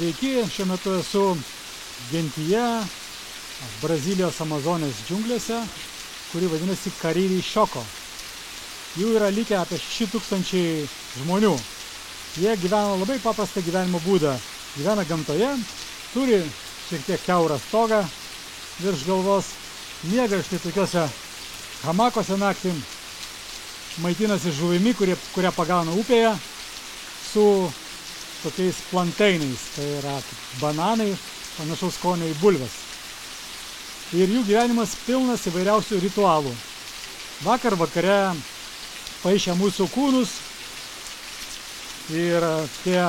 sveiki, šiuo metu esu gentyje Brazilijos Amazonės džiunglėse, kuri vadinasi Cariri Choco. Jų yra likę apie 6000 žmonių. Jie gyvena labai paprastą gyvenimo būdą. Gyvena gamtoje, turi šiek tiek kiaurą stogą virš galvos, miega štai tokiuose hamakose naktim, maitinasi žuvimi, kurią pagauna upėje, su tokiais planteinais, tai yra bananai, panašaus skonio į bulves. Ir jų gyvenimas pilnas įvairiausių ritualų. Vakar vakare paišė mūsų kūnus ir tie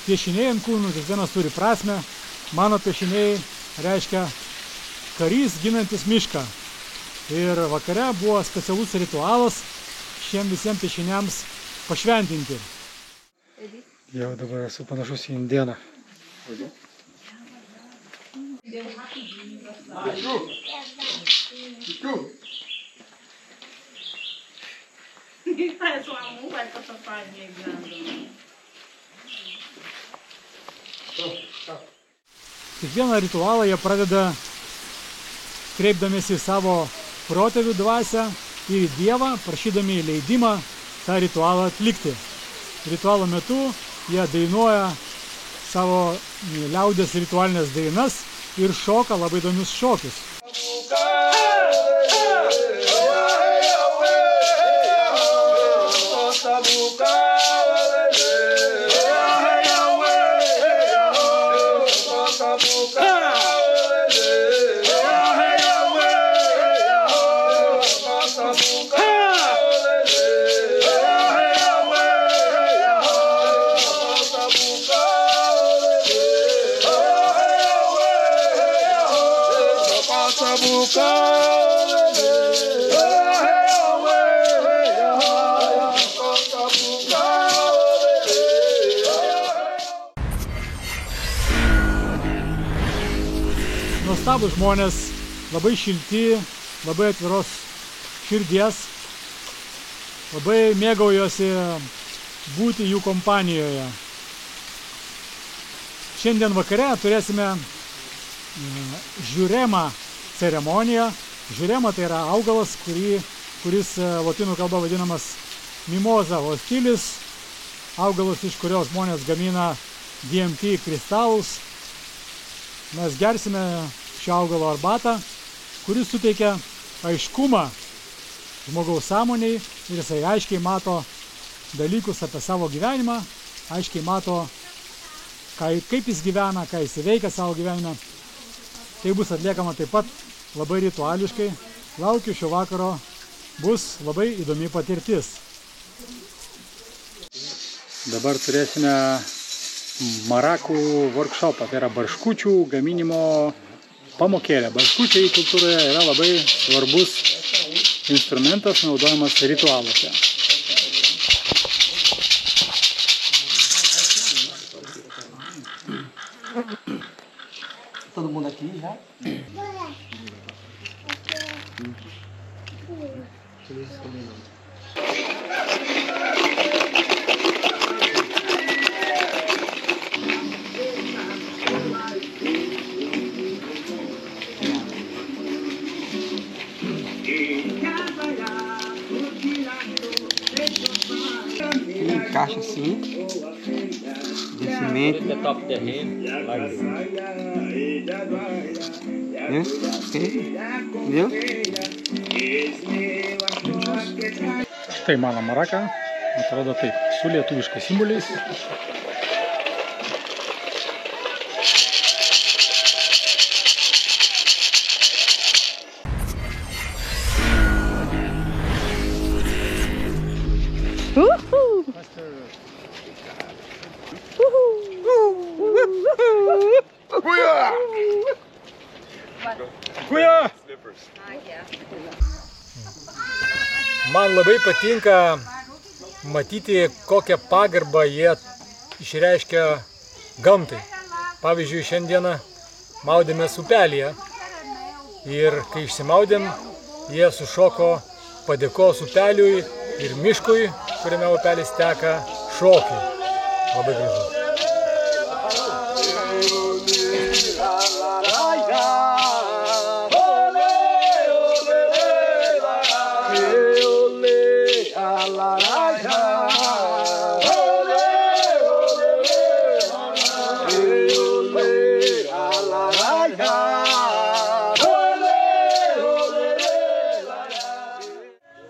piešiniai ant kūnų, kiekvienas turi prasmę. Mano piešiniai reiškia karys ginantis mišką. Ir vakare buvo specialus ritualas šiem visiems piešiniams pašventinti. Jau dabar esu panašus į indėną. Kiekvieną ritualą jie pradeda kreipdamiesi į savo protėvių dvasią ir į Dievą, prašydami leidimą tą ritualą atlikti. Ritualo metu jie dainuoja savo liaudies ritualinės dainas ir šoka labai įdomius šokius. Nuostabūs žmonės, labai šilti, labai atviros širdies, labai mėgaujosi būti jų kompanijoje. Šiandien vakare turėsime žiurema ceremoniją. Žiurema tai yra augalas, kuris lotynų kalba vadinamas mimoza hostilis, augalas, iš kurio žmonės gamina DMT kristalus. Mes gersime šio augalo arbatą, kuris suteikia aiškumą žmogaus sąmoniai ir jisai aiškiai mato dalykus apie savo gyvenimą, aiškiai mato, kaip jis gyvena, ką jis veikia savo gyvenime. Tai bus atliekama taip pat labai rituališkai. Laukiu šio vakaro, bus labai įdomi patirtis. Dabar turėsime marakų workshopą, tai yra barškučių gaminimo pamokėlė. Barškučiai kultūroje yra labai svarbus instrumentas, naudojamas ritualuose. Todo mundo aqui já? Ele encaixa assim, descimento. The top of the head, like Viu? Štai mano maraka, atrodo taip, su lietuviškais simboliais. Man labai patinka matyti, kokią pagarbą jie išreiškia gamtai. Pavyzdžiui, šiandieną maudėmės upelyje ir kai išsimaudėm, jie sušoko padėkos upeliui ir miškui, kuriame upelis teka, šokį. Labai gražu.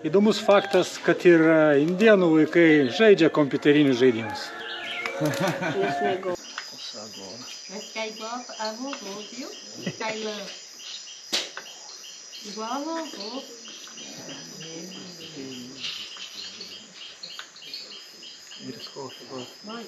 Įdomus faktas, kad ir indėnų vaikai žaidžia kompiuterinius žaidimus. Mas cai igual a vovô, viu? Cai lã. Igual a vovô. Mãe.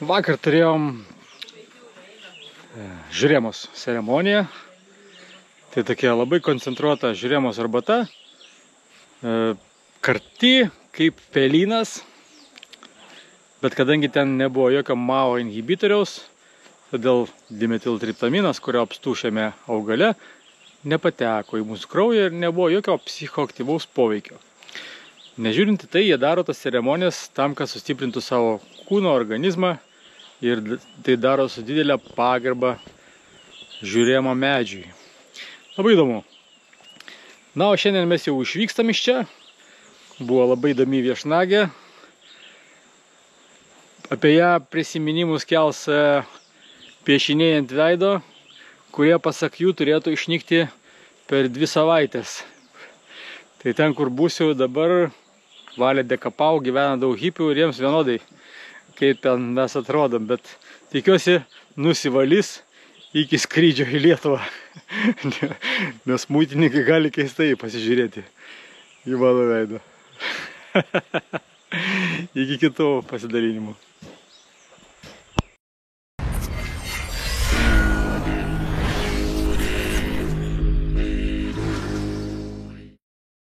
Vakar turėjom žiurėmos ceremoniją. Tai tokia labai koncentruota žiurėmos arbata. Karti kaip pelynas. Bet kadangi ten nebuvo jokio MAO inhibitoriaus, todėl dimetiltriptaminas, kurio apstu šiame augale, nepateko į mūsų kraują ir nebuvo jokio psichoaktyvaus poveikio. Nežiūrint į tai, jie daro tas ceremonijas tam, kad sustiprintų savo kūno organizmą ir tai daro su didelė pagarba žiurėmo medžiui. Labai įdomu. Na, o šiandien mes jau išvykstam iš čia. Buvo labai įdomi viešnagė. Apie ją prisiminimus kels piešiniai ant veido, kurie pasak jų turėtų išnykti per 2 savaitės. Tai ten, kur būsiu dabar, Valė de Kapau, gyvena daug hipių ir jiems vienodai, kaip ten mes atrodom, bet tikiuosi nusivalys iki skrydžio į Lietuvą, nes muitininkai gali keistai pasižiūrėti į mano veidą. Iki kitų pasidalinimų.